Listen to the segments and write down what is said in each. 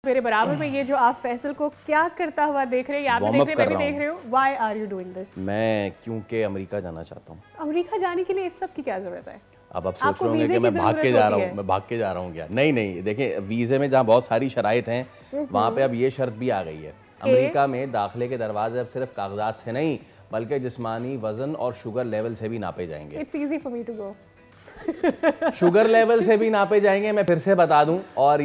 मेरे बराबर में ये जो आप फैसल को क्या करता हुआ देख रहे हैं, आप भी देख रहे हैं, मैं भी देख रही हूँ। Why are you doing this? मैं क्योंकि अमेरिका जाना चाहता हूँ। अमेरिका जाने के लिए इस सब की क्या जरूरत है? अब आप सोच रहे होंगे कि मैं भाग के जा रहा हूँ, मैं भाग के जा रहा हूँ क्या? नहीं नहीं, देखिए वीज़े में जहाँ बहुत सारी शराइत हैं वहाँ पे अब ये शर्त भी आ गई है। अमेरिका में दाखिले के दरवाजे अब सिर्फ कागजात से नहीं बल्कि जिस्मानी वजन और शुगर लेवल से भी नापे जाएंगे। It's easy for me to go. Sugar level से भी नापे जाएंगे, मैं फिर से बता दूं। और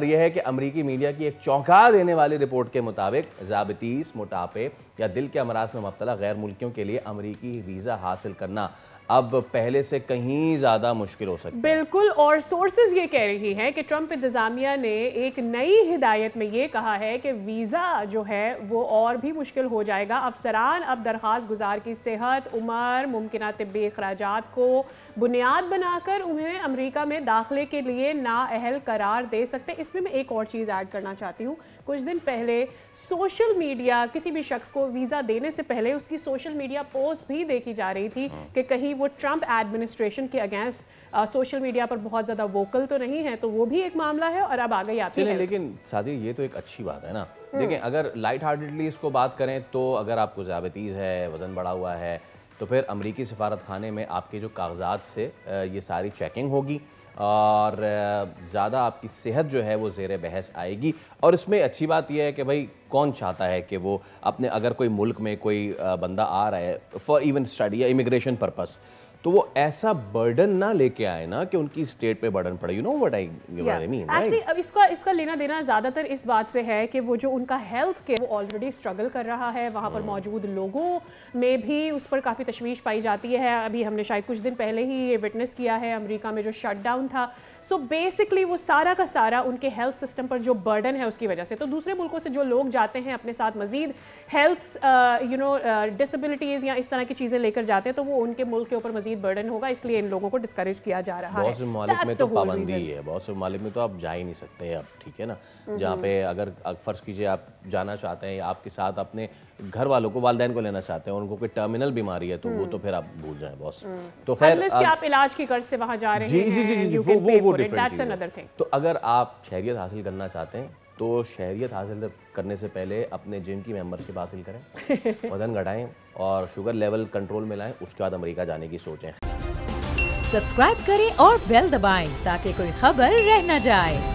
यह है कि अमेरिकी मीडिया की एक चौंका देने वाली रिपोर्ट के मुताबिक ज़ाबितीस, मोटापे या दिल के अमराज में मुब्तला गैर मुल्कियों के लिए अमेरिकी वीज़ा हासिल करना अब पहले से कहीं ज़्यादा मुश्किल हो सकता है। बिल्कुल, और सोर्सेज ये कह रही हैं कि ट्रंप इंतज़ामिया ने एक नई हिदायत में ये कहा है कि वीज़ा जो है वो और भी मुश्किल हो जाएगा। अफसरान अब दरख्वास्त गुजार की सेहत, उम्र, मुमकिन तिब्बी अखराजात को बुनियाद बनाकर उन्हें अमेरिका में दाखिले के लिए नाअहल करार दे सकते। इसमें मैं एक और चीज़ ऐड करना चाहती हूँ। कुछ दिन पहले सोशल मीडिया किसी भी शख्स को वीज़ा देने से पहले उसकी सोशल मीडिया पोस्ट भी देखी जा रही थी कि कहीं वो ट्रंप एडमिनिस्ट्रेशन के अगेंस्ट सोशल मीडिया पर बहुत ज़्यादा वोकल तो नहीं है। तो वो भी एक मामला है। और अब आ गई आपकी लेकिन सादी ये तो एक अच्छी बात है ना। देखें, अगर लाइट हार्टेडली इसको बात करें तो अगर आपको ज़्याबतीज़ है, वज़न बढ़ा हुआ है, तो फिर अमरीकी सफारत खाने में आपके जो कागजात से ये सारी चेकिंग होगी और ज़्यादा आपकी सेहत जो है वो ज़ेर बहस आएगी। और इसमें अच्छी बात यह है कि भाई कौन चाहता है कि वो अपने, अगर कोई मुल्क में कोई बंदा आ रहा है फॉर इवन स्टडी या इमिग्रेशन पर्पस, तो वो ऐसा बर्डन ना लेके आए ना कि उनकी स्टेट पे बर्डन पड़े। You know what I mean. Actually अब इसका लेना देना ज़्यादातर इस बात से है कि वो जो उनका हेल्थ के वो ऑलरेडी स्ट्रगल कर रहा है, वहाँ पर मौजूद लोगों में भी उस पर काफ़ी तशवीश पाई जाती है। अभी हमने शायद कुछ दिन पहले ही ये विटनेस किया है अमेरिका में जो शटडाउन था। सो बेसिकली वो सारा का सारा उनके हेल्थ सिस्टम पर जो बर्डन है उसकी वजह से। तो दूसरे मुल्कों से जो लोग जाते हैं अपने साथ मजीद हेल्थ डिसेबिलिटीज़ या इस तरह की चीज़ें लेकर जाते हैं तो वो उनके मुल्क के ऊपर मजीद बर्डन होगा, इसलिए इन लोगों को डिस्करेज किया जा रहा है। बहुत से ममालिक में तो पाबंदी है, बहुत से ममालिक में तो आप जा ही नहीं सकते अब, ठीक है ना। जहाँ पे अगर फ़र्ज़ कीजिए आप जाना चाहते हैं या आपके साथ अपने घर वालों को, वालिदैन को लेना चाहते हैं, उनको कोई टर्मिनल बीमारी है तो वो तो फिर आप भूल जाएं बॉस। तो खैर आप इलाज की गर्ज से वहाँ जा रहे हैं, जी, वो डिफरेंट चीज़ है। तो अगर आप शहरियत हासिल करना चाहते हैं तो शहरियत हासिल करने से पहले अपने जिम की मेंबरशिप हासिल करें, वजन घटाएं और शुगर लेवल कंट्रोल में लाएं, उसके बाद अमेरिका जाने की सोचें। सब्सक्राइब करें और बेल दबाएं ताकि कोई खबर रह न जाए।